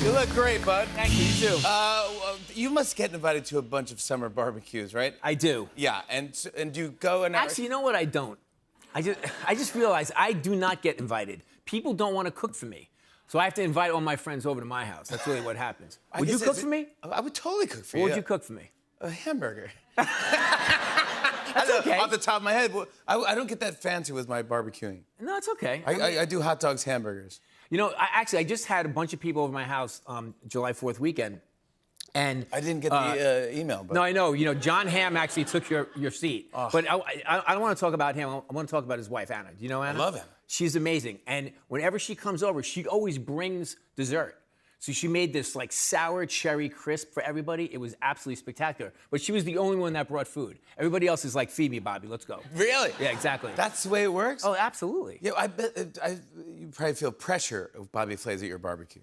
You look great, bud. Thank you. You too. Well, you must get invited to a bunch of summer barbecues, right? I do. Yeah, and do you go and Actually, you know what? I don't. I just realized I do not get invited. People don't want to cook for me. So I have to invite all my friends over to my house. That's really what happens. Would you cook for me? I would totally cook for you. What would you cook for me? A hamburger. That's okay. Off the top of my head, I don't get that fancy with my barbecuing. No, it's okay. I do hot dogs, hamburgers. You know, I just had a bunch of people over my house July 4th weekend. And I didn't get the email. But... No, I know. You know, John Hamm actually took your seat. Oh. But I don't want to talk about him. I want to talk about his wife, Anna. Do you know Anna? I love Anna. She's amazing. And whenever she comes over, she always brings dessert. So she made this like sour cherry crisp for everybody. It was absolutely spectacular. But she was the only one that brought food. Everybody else is like, feed me, Bobby, let's go. Really? Yeah, exactly. That's the way it works? Oh, absolutely. Yeah, I bet you probably feel pressure of Bobby Flays at your barbecue.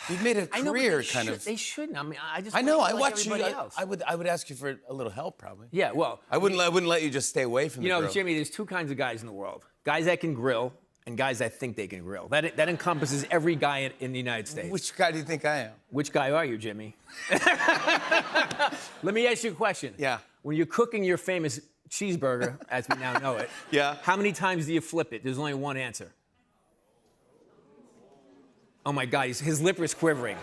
You've made a career kind of. They shouldn't. I mean, I know. I like watch you. I would ask you for a little help, probably. Yeah. Well, I wouldn't let you just stay away from the grill. You know, Jimmy, there's two kinds of guys in the world: guys that can grill and guys that think they can grill. That encompasses every guy in the United States. Which guy do you think I am? Which guy are you, Jimmy? Let me ask you a question. Yeah. When you're cooking your famous cheeseburger, as we now know it, yeah. How many times do you flip it? There's only one answer. Oh my God, his lip is quivering.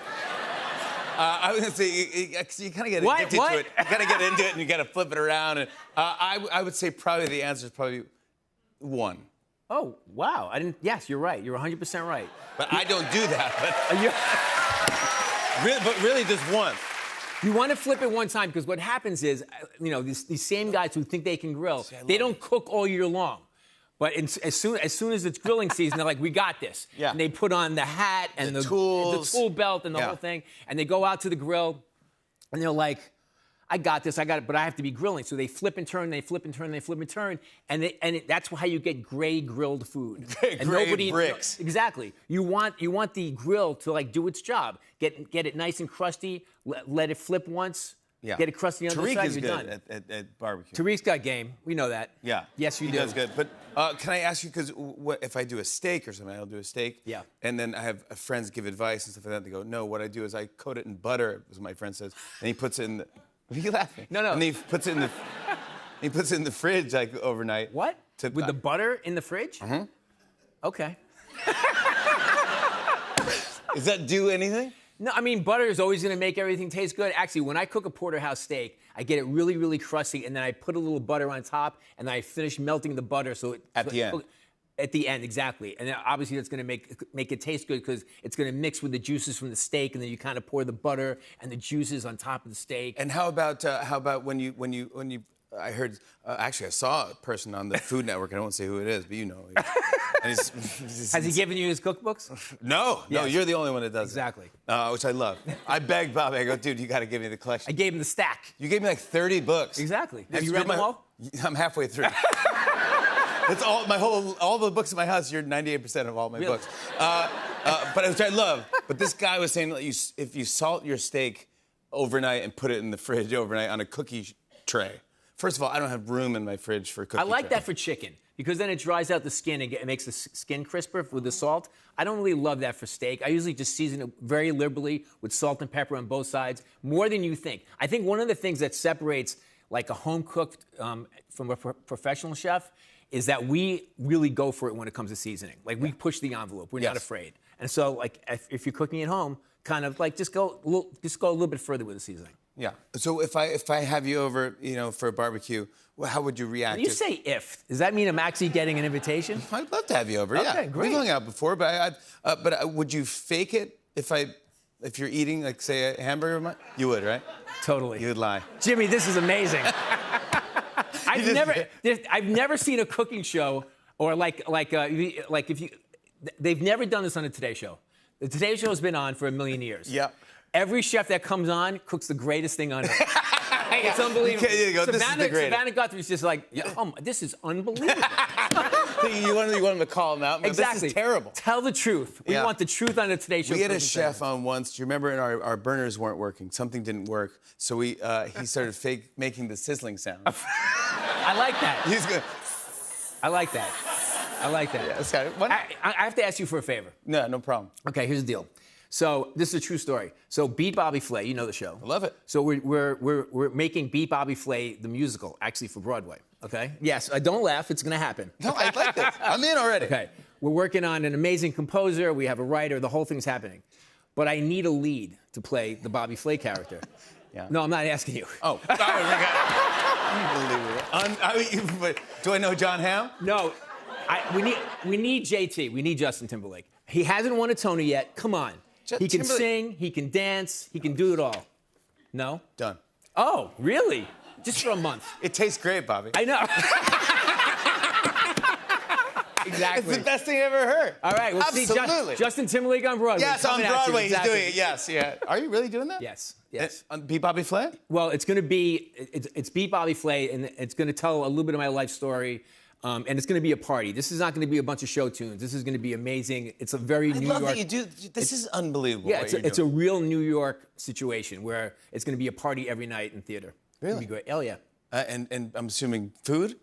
I was gonna say you kind of get addicted to it. You gotta get into it and you gotta flip it around. And I would say probably the answer is probably one. Oh wow! Yes, you're right. You're 100% right. But I don't do that. But really, just one. You want to flip it one time because what happens is, you know, these same guys who think they can grill, they don't cook all year long. But as soon as it's grilling season, they're like, we got this. Yeah. And they put on the hat and the tool belt and the whole thing. And they go out to the grill and they're like, I got this, but I have to be grilling. So they flip and turn, they flip and turn, they flip and turn. And that's how you get gray grilled food. And gray bricks. Exactly. You want the grill to like do its job. Get it nice and crusty, let it flip once. Yeah. Get it crusty on the other side, you're done. Tariq is good at barbecue. Tariq's got game. We know that. Yeah. Yes, you do. He does good. But can I ask you, because if I do a steak or something, I'll do a steak. Yeah. And then I have friends give advice and stuff like that. They go, no, what I do is I coat it in butter, as my friend says, and he puts it in the... What are you laughing? No. And he puts it in the fridge like overnight. What? With the butter in the fridge? Mm-hmm. Okay. Does that do anything? No, I mean, butter is always going to make everything taste good. Actually, when I cook a porterhouse steak, I get it really, really crusty, and then I put a little butter on top, and then I finish melting the butter so it... At the end. At the end, exactly. And then obviously that's going to make it taste good because it's going to mix with the juices from the steak, and then you kind of pour the butter and the juices on top of the steak. And how about when you I heard actually I saw a person on the Food Network. I won't say who it is, but you know. Has he given you his cookbooks? No, yes. You're the only one that does exactly. Which I love. I begged Bobby. I go, dude, you got to give me the collection. I gave him the stack. You gave me like 30 books. Exactly. Have you read them all? I'm halfway through. That's all all the books in my house. You're 98% of all my books. But which I love. But this guy was saying that if you salt your steak overnight and put it in the fridge overnight on a cookie tray. First of all, I don't have room in my fridge for a cookie I like tray. that for chicken because then it dries out the skin and it makes the skin crisper with the salt. I don't really love that for steak. I usually just season it very liberally with salt and pepper on both sides, more than you think. I think one of the things that separates like a home cooked from a professional chef is that we really go for it when it comes to seasoning. Like we push the envelope. We're not afraid. And so like if you're cooking at home, kind of like just go a little bit further with the seasoning. Yeah. So if I have you over, for a barbecue, how would you react? When you say if, does that mean I'm actually getting an invitation? I'd love to have you over. Okay, yeah. great. We've hung out before, but would you fake it if you're eating like say a hamburger? You would, right? Totally. You would lie. Jimmy, this is amazing. I've never seen a cooking show or they've never done this on the Today Show. The Today Show has been on for a million years. Yeah. Every chef that comes on cooks the greatest thing on earth. It's unbelievable. Savannah Guthrie's just like, this is unbelievable. you want them to call him out? Man, exactly. This is terrible. Tell the truth. We want the truth on the Today Show. We had a chef on once. Do you remember? Our burners weren't working. Something didn't work. So he started making the sizzling sound. I like that. He's good. I like that. Yeah, I have to ask you for a favor. No problem. Okay, here's the deal. So this is a true story. So Beat Bobby Flay, you know the show. I love it. So we're making Beat Bobby Flay the musical, actually for Broadway. Okay. Yes. Don't laugh. It's gonna happen. No, I like this. I'm in already. Okay. We're working on an amazing composer. We have a writer. The whole thing's happening. But I need a lead to play the Bobby Flay character. Yeah. No, I'm not asking you. Oh, sorry. Unbelievable. Do I know John Hamm? No. We need JT. We need Justin Timberlake. He hasn't won a Tony yet. Come on. He can sing. He can dance. He can do it all. No? Done. Oh, really? Just for a month. It tastes great, Bobby. I know. Exactly. It's the best thing I ever heard. All right, we'll Absolutely. see Justin Timberlake on Broadway. Yes, on Coming at you. Broadway. Exactly. He's doing it. Yes, yeah. Are you really doing that? Yes. Yes. On Beat Bobby Flay? Well, it's going to be it's Beat Bobby Flay, and it's going to tell a little bit of my life story, and it's going to be a party. This is not going to be a bunch of show tunes. This is going to be amazing. It's a very New love York. that you do. This is unbelievable. Yeah, what it's you're a doing. real New York situation where it's going to be a party every night in theater. Really? It'll be great. Hell yeah. And I'm assuming food?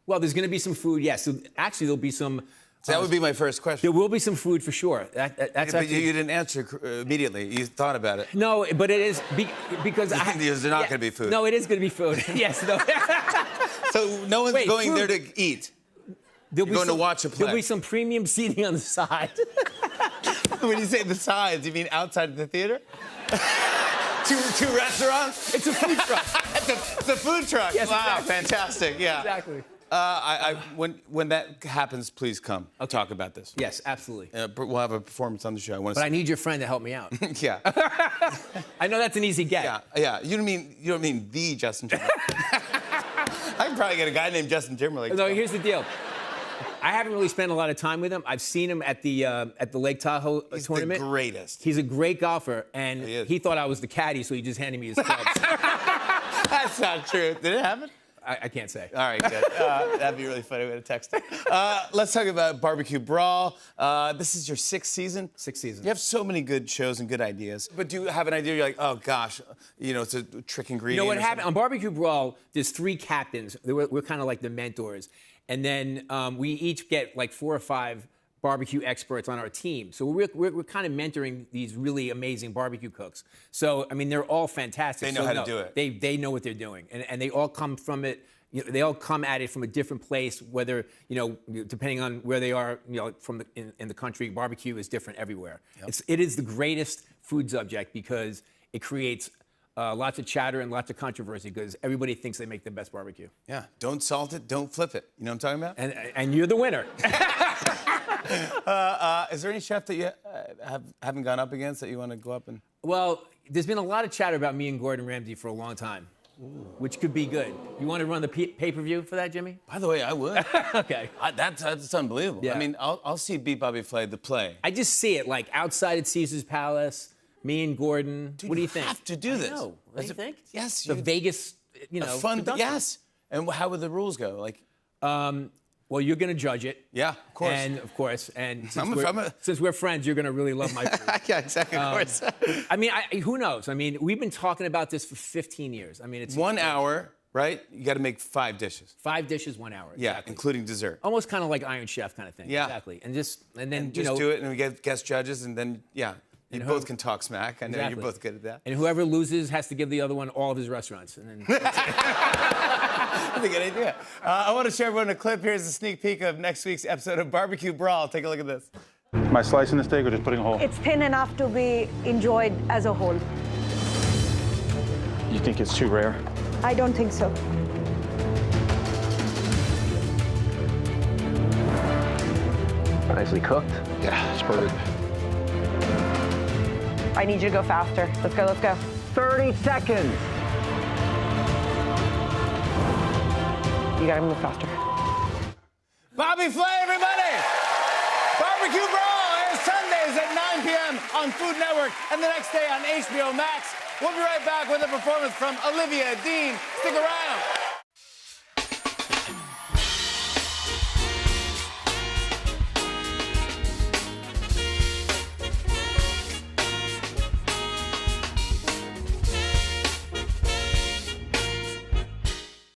Well, there's going to be some food. Yes. So actually, there'll be some. So that would be my first question. There will be some food for sure. That's But actually, you didn't answer immediately. You thought about it. no, but it is because There's not gonna be food. No, it is going to be food. Yes. No. So no one's Wait, going food. there to eat. There'll be You're going to some- watch a play. There'll be some premium seating on the side. When you say the sides, you mean outside the theater? two restaurants? It's a food truck. It's a food truck. Yes, wow, exactly. fantastic. Yeah. Exactly. When that happens, please come. I'll talk about this. Yes, absolutely. We'll have a performance on the show. I want to. But I need your friend to help me out. Yeah. I know that's an easy get. Yeah. You don't mean the Justin Timberlake. I can probably get a guy named Justin Timberlake. No, here's the deal. I haven't really spent a lot of time with him. I've seen him at the Lake Tahoe He's tournament. the greatest. He's a great golfer, and He is. he thought I was the caddy, so he just handed me his clubs. That's not true. Did it happen? I can't say. All right, good. That'd be really funny way to text it. Let's talk about Barbecue Brawl. This is your sixth season. Sixth season. You have so many good shows and good ideas. But do you have an idea? You're like, oh gosh, it's a trick ingredient. You know what or happened? something? On Barbecue Brawl, there's 3 captains. We're kind of like the mentors. And then we each get like 4 or 5 barbecue experts on our team. So we're kind of mentoring these really amazing barbecue cooks. So, I mean, they're all fantastic. They know how to do it. They know what they're doing. And they all come from it. They all come at it from a different place, whether, depending on where they are, in the country, barbecue is different everywhere. Yep. It is the greatest food subject because it creates lots of chatter and lots of controversy because everybody thinks they make the best barbecue. Yeah. Don't salt it. Don't flip it. You know what I'm talking about? And you're the winner. Is there any chef that you haven't gone up against that you want to go up and? Well, there's been a lot of chatter about me and Gordon Ramsay for a long time, which could be good. You want to run the pay-per-view for that, Jimmy? By the way, I would. Okay. That's unbelievable. Yeah. I mean, I'll see Beat Bobby Flay the play. I just see it like outside at Caesar's Palace, me and Gordon. Dude, what do you think? Have to do this. I know. What do you think? Yes. The Vegas, fun. production. Yes. And how would the rules go? Like. Well, you're going to judge it. Yeah, of course. And of course, and I'm since we're friends, you're going to really love my food. Yeah, exactly. Of course. I mean, who knows? I mean, we've been talking about this for 15 years. I mean, it's 1 hour, right? You got to make 5 dishes. 5 dishes, 1 hour. Yeah, Exactly. including dessert. Almost kind of like Iron Chef kind of thing. Yeah. Exactly. And then Just do it, and we get guest judges, and then you both can talk smack. I know Exactly. you're both good at that. And whoever loses has to give the other one all of his restaurants. And then That's a good idea. I want to share everyone a clip. Here's a sneak peek of next week's episode of Barbecue Brawl. Take a look at this. Am I slicing the steak or just putting a hole? It's thin enough to be enjoyed as a whole. You think it's too rare? I don't think so. Nicely cooked. Yeah, it's perfect. I need you to go faster. Let's go, let's go. 30 seconds. You gotta move faster. Bobby Flay, everybody! Barbecue Brawl airs Sundays at 9 p.m. on Food Network and the next day on HBO Max. We'll be right back with a performance from Olivia Dean. Stick around.